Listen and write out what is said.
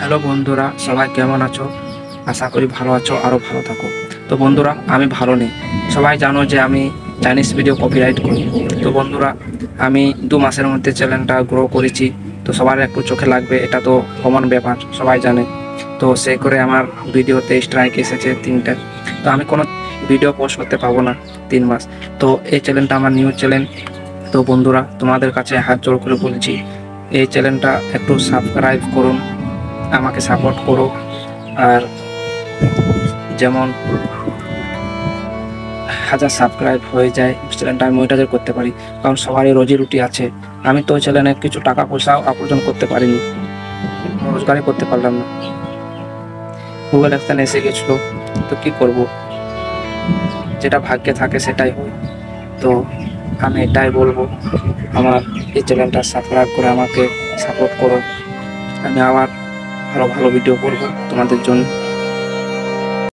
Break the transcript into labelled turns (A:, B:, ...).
A: Hello বন্ধুরা, সবাই কেমন আছো? আশা করি ভালো আছো, আরও ভালো থাকো। তো বন্ধুরা, আমি ভালো নেই। সবাই জানো যে আমি চাইনিজ ভিডিও কপিরাইট করি। তো বন্ধুরা, আমি 2 মাসের মধ্যে চ্যানেলটা গ্রো করেছি। তো সবার একটু চোখে লাগবে, এটা তো কমন ব্যাপার, সবাই জানে। তো সেই করে আমার ভিডিওতে স্ট্রাইক এসেছে 3টে। তো আমি কোনো ভিডিও পোস্ট করতে পাবো না 3 মাস। তো এই চ্যানেলটা আমার নিউজ চ্যানেল। তো বন্ধুরা, তোমাদের কাছে হাত জোড় করে বলছি, এই চ্যানেলটা একটু সাবস্ক্রাইব করুন, আমাকে সাপোর্ট করো। আর যেমন 1000 সাবস্ক্রাইব হয়ে যায়, চ্যানেলটা আমি মনিটাইজ করতে পারি, কারণ সবারই রোজি রুটি আছে। আমি তো ওই চ্যানেলে কিছু টাকা পয়সাও উপার্জন করতে পারিনি, রোজগারই করতে পারলাম না। গুগল অ্যাকশন এসে গেছিলো, তো কি করব, যেটা ভাগ্যে থাকে সেটাই হয়। তো আমি এটাই বলবো, আমার এই চ্যানেলটা সাবস্ক্রাইব করে আমাকে সাপোর্ট করো। আমি আবার ভালো ভালো ভিডিও করবো তোমাদের জন্য।